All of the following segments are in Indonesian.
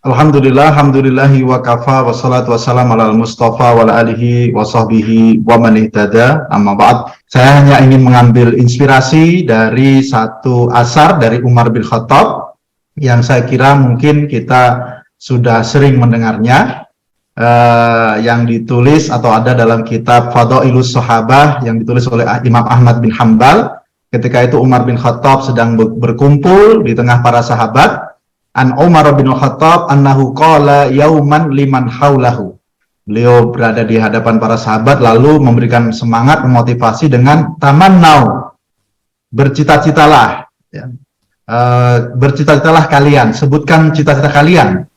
Alhamdulillah, alhamdulillahi wa kafa wassalatu wassalamu ala al-mustafa wa ala alihi wa sahbihi wa man ihtada. Amma ba'd. Saya hanya ingin mengambil inspirasi dari satu asar dari Umar bin Khattab yang saya kira mungkin kita sudah sering mendengarnya, yang ditulis atau ada dalam kitab Fadailus Sahabah yang ditulis oleh Imam Ahmad bin Hanbal. Ketika itu Umar bin Khattab sedang berkumpul di tengah para sahabat. An Umar bin Khattab annahu qala yauman liman haulahu. Beliau berada di hadapan para sahabat lalu memberikan semangat, memotivasi dengan tamannau. Bercita-citalah, ya. Bercita-citalah kalian, sebutkan cita-cita kalian.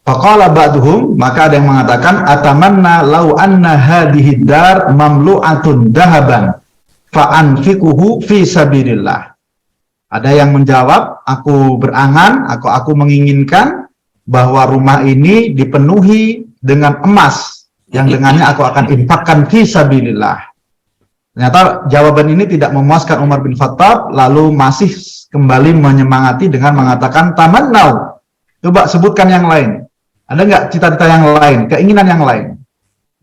Faqala ba'duhum, maka ada yang mengatakan atamanna law anna hadhihi dar mamlu'atun dahaban fa anfiquhu fi sabilillah. Ada yang menjawab, aku berangan, aku menginginkan bahwa rumah ini dipenuhi dengan emas yang dengannya aku akan infakkan fi sabilillah. Ternyata jawaban ini tidak memuaskan Umar bin Khattab, lalu masih kembali menyemangati dengan mengatakan tamannau. Coba sebutkan yang lain. Ada nggak cita-cita yang lain, keinginan yang lain?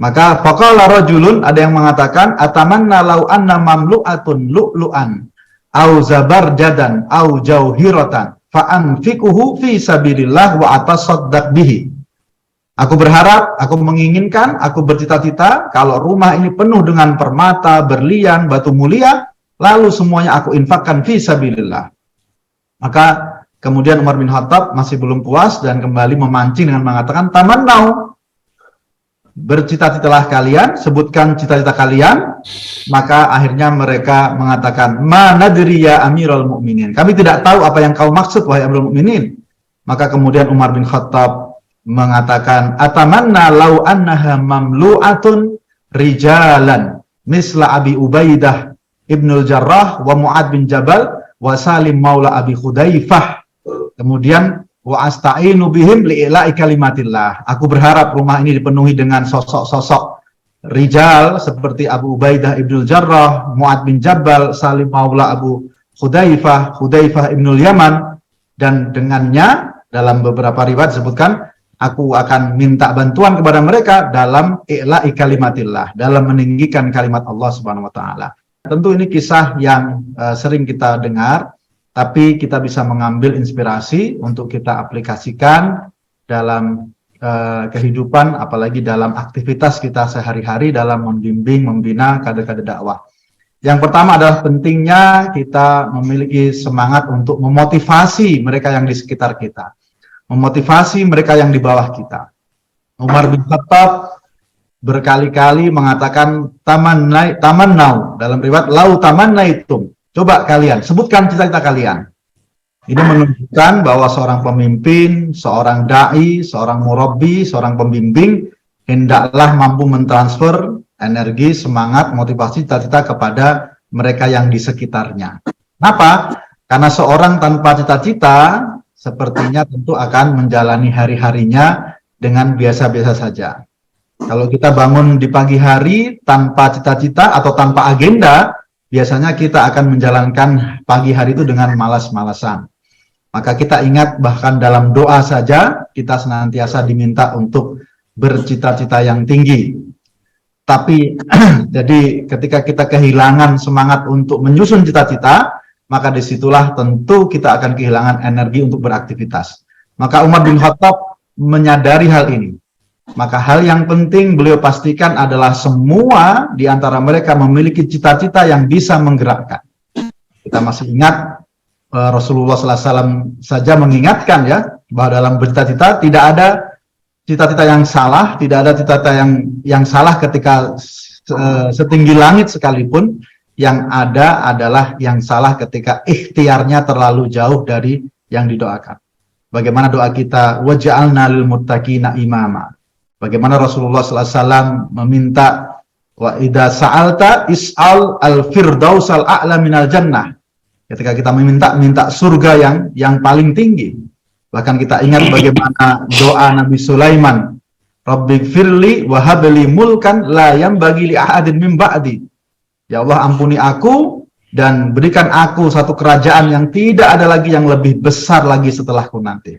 Maka faqala rajulun, ada yang mengatakan atamanna law anna mamlu'atun lu'lu'an au zabarjadan au jauhiratan fa anfiquhu fi sabilillah wa atasaddaq bihi. Aku berharap, aku menginginkan, aku bercita-cita kalau rumah ini penuh dengan permata, berlian, batu mulia, lalu semuanya aku infakkan fi sabilillah. Maka kemudian Umar bin Khattab masih belum puas dan kembali memancing dengan mengatakan tamannau. Bercita-citalah kalian, sebutkan cita-cita kalian. Maka akhirnya mereka mengatakan, ma nadri ya Amirul Mukminin. Kami tidak tahu apa yang kau maksud wahai Amirul Mukminin. Maka kemudian Umar bin Khattab mengatakan, atamanna law annaha mamlu'atun rijalan misla Abi Ubaidah Ibnul Jarrah wa Mu'ad bin Jabal wa Salim maula Abi Khudaifah. Kemudian wa asta'inu bihim li'ila'i kalimatillah. Aku berharap rumah ini dipenuhi dengan sosok-sosok rijal seperti Abu Ubaidah Ibnul Jarrah, Mu'ad bin Jabal, Salim maula Abu Khudaifah, Khudaifah Ibnul Yaman, dan dengannya dalam beberapa riwayat disebutkan aku akan minta bantuan kepada mereka dalam i'la'i kalimatillah, dalam meninggikan kalimat Allah Subhanahu wa taala. Tentu ini kisah yang sering kita dengar, tapi kita bisa mengambil inspirasi untuk kita aplikasikan dalam kehidupan, apalagi dalam aktivitas kita sehari-hari dalam membimbing, membina kader-kader dakwah. Yang pertama adalah pentingnya kita memiliki semangat untuk memotivasi mereka yang di sekitar kita, memotivasi mereka yang di bawah kita. Umar bin Khattab berkali-kali mengatakan tamannau, dalam riwayat lau tamannaitum. Coba kalian, sebutkan cita-cita kalian. Ini menunjukkan bahwa seorang pemimpin, seorang da'i, seorang murabbi, seorang pembimbing hendaklah mampu mentransfer energi, semangat, motivasi, cita-cita kepada mereka yang di sekitarnya. Kenapa? Karena seorang tanpa cita-cita sepertinya tentu akan menjalani hari-harinya dengan biasa-biasa saja. Kalau kita bangun di pagi hari tanpa cita-cita atau tanpa agenda, biasanya kita akan menjalankan pagi hari itu dengan malas-malasan. Maka kita ingat bahkan dalam doa saja kita senantiasa diminta untuk bercita-cita yang tinggi. Tapi jadi ketika kita kehilangan semangat untuk menyusun cita-cita, maka disitulah tentu kita akan kehilangan energi untuk beraktivitas. Maka Umar bin Khattab menyadari hal ini. Maka hal yang penting beliau pastikan adalah semua di antara mereka memiliki cita-cita yang bisa menggerakkan. Kita masih ingat Rasulullah SAW saja mengingatkan ya, bahwa dalam bercita-cita tidak ada cita-cita yang salah, tidak ada cita-cita yang salah ketika setinggi langit sekalipun. Yang ada adalah yang salah ketika ikhtiarnya terlalu jauh dari yang didoakan. Bagaimana doa kita, waj'alna lil muttaqina imama. Bagaimana Rasulullah SAW meminta, wa idza sa'alta is'al al-firdausal a'la minal jannah. Ketika kita minta surga yang paling tinggi. Bahkan kita ingat bagaimana doa Nabi Sulaiman, Rabbighfirli wa habli mulkan la yanbaghi li ahadin min ba'di. Ya Allah, ampuni aku dan berikan aku satu kerajaan yang tidak ada lagi yang lebih besar lagi setelahku nanti.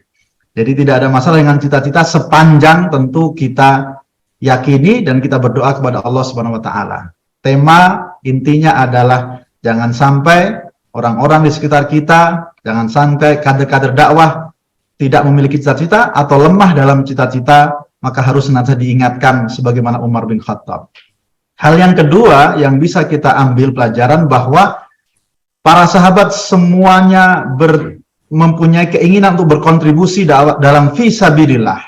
Jadi tidak ada masalah dengan cita-cita sepanjang tentu kita yakini dan kita berdoa kepada Allah Subhanahu wa taala. Tema intinya adalah jangan sampai orang-orang di sekitar kita, jangan sampai kader-kader dakwah tidak memiliki cita-cita atau lemah dalam cita-cita, maka harus nanti diingatkan sebagaimana Umar bin Khattab. Hal yang kedua yang bisa kita ambil pelajaran bahwa para sahabat semuanya mempunyai keinginan untuk berkontribusi dalam fisabilillah.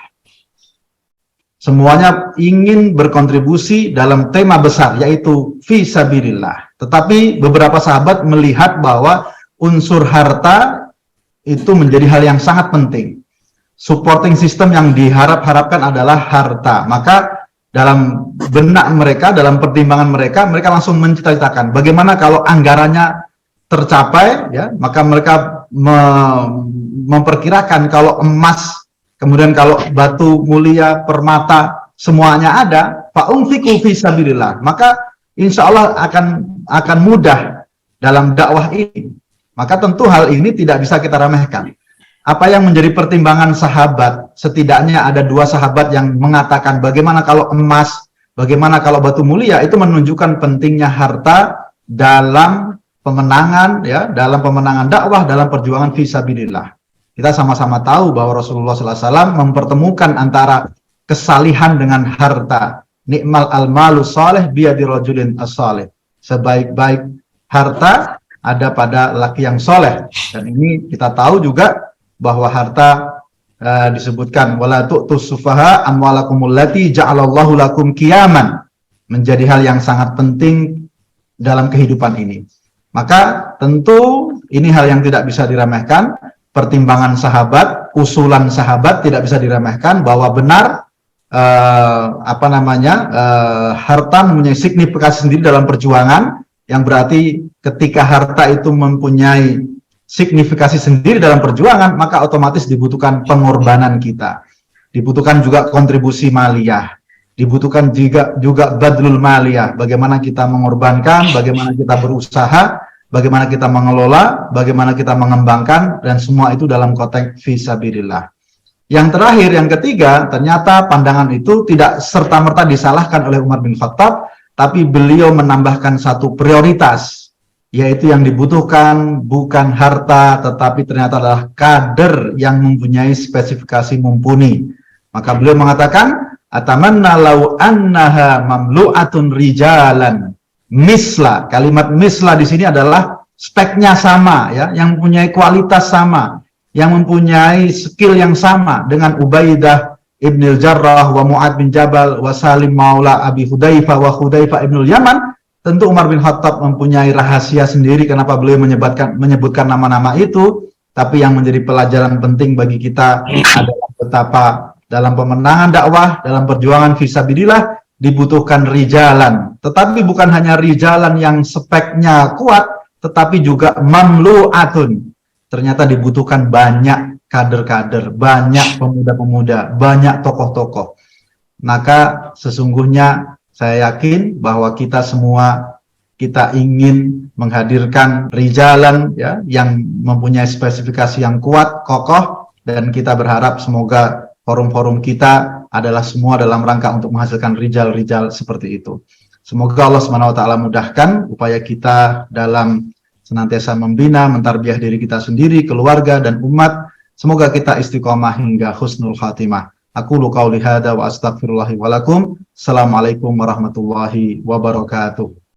Semuanya ingin berkontribusi dalam tema besar, yaitu fisabilillah. Tetapi beberapa sahabat melihat bahwa unsur harta itu menjadi hal yang sangat penting. Supporting system yang diharapkan adalah harta. Maka dalam benak mereka, dalam pertimbangan mereka, mereka langsung mencita-citakan bagaimana kalau anggarannya tercapai, ya, maka mereka memperkirakan kalau emas, kemudian kalau batu mulia, permata, semuanya ada, fa'unfiqu fi sabilillah, maka insya Allah akan mudah dalam dakwah ini. Maka tentu hal ini tidak bisa kita remehkan. Apa yang menjadi pertimbangan sahabat, setidaknya ada 2 sahabat yang mengatakan bagaimana kalau emas, bagaimana kalau batu mulia, itu menunjukkan pentingnya harta dalam pemenangan, ya, dalam pemenangan dakwah, dalam perjuangan fisabilillah. Kita sama-sama tahu bahwa Rasulullah SAW mempertemukan antara kesalihan dengan harta. Ni'mal al-malu salih biyadi rajulin as-salih. Sebaik-baik harta ada pada laki yang soleh. Dan ini kita tahu juga bahwa harta disebutkan wala tu'tus sufaha amwalakumul lati ja'alallahu lakum qiyaman, menjadi hal yang sangat penting dalam kehidupan ini. Maka tentu ini hal yang tidak bisa diremehkan. Pertimbangan sahabat, usulan sahabat tidak bisa diremehkan, bahwa benar harta mempunyai signifikasi sendiri dalam perjuangan, yang berarti ketika harta itu mempunyai signifikasi sendiri dalam perjuangan, maka otomatis dibutuhkan pengorbanan kita, dibutuhkan juga kontribusi maliyah, dibutuhkan juga badlul maliyah, bagaimana kita mengorbankan, bagaimana kita berusaha, bagaimana kita mengelola, bagaimana kita mengembangkan, dan semua itu dalam konteks fisabilillah. Yang terakhir, yang ketiga, ternyata pandangan itu tidak serta-merta disalahkan oleh Umar bin Khattab, tapi beliau menambahkan satu prioritas, yaitu yang dibutuhkan bukan harta, tetapi ternyata adalah kader yang mempunyai spesifikasi mumpuni. Maka beliau mengatakan, atamanna law annaha mamlu'atun rijalan misla. Kalimat misla di sini adalah speknya sama, ya, yang mempunyai kualitas sama, yang mempunyai skill yang sama dengan Ubaidah ibnul Jarrah wa Mu'ad bin Jabal wa Salim maula Abi Hudzaifah wa Hudzaifah ibnul Yaman. Tentu Umar bin Khattab mempunyai rahasia sendiri kenapa beliau menyebutkan nama-nama itu, tapi yang menjadi pelajaran penting bagi kita adalah betapa dalam pemenangan dakwah, dalam perjuangan fisabilillah dibutuhkan rijalan. Tetapi bukan hanya rijalan yang speknya kuat, tetapi juga mamlu'atun. Ternyata dibutuhkan banyak kader-kader, banyak pemuda-pemuda, banyak tokoh-tokoh. Maka sesungguhnya saya yakin bahwa kita semua, kita ingin menghadirkan rijalan, ya, yang mempunyai spesifikasi yang kuat, kokoh, dan kita berharap semoga forum-forum kita adalah semua dalam rangka untuk menghasilkan rijal-rijal seperti itu. Semoga Allah SWT mudahkan upaya kita dalam senantiasa membina, mentarbiyah diri kita sendiri, keluarga, dan umat. Semoga kita istiqomah hingga husnul khatimah. Aku qauli hadza wa astaghfirullahi wa lakum. Assalamualaikum warahmatullahi wabarakatuh.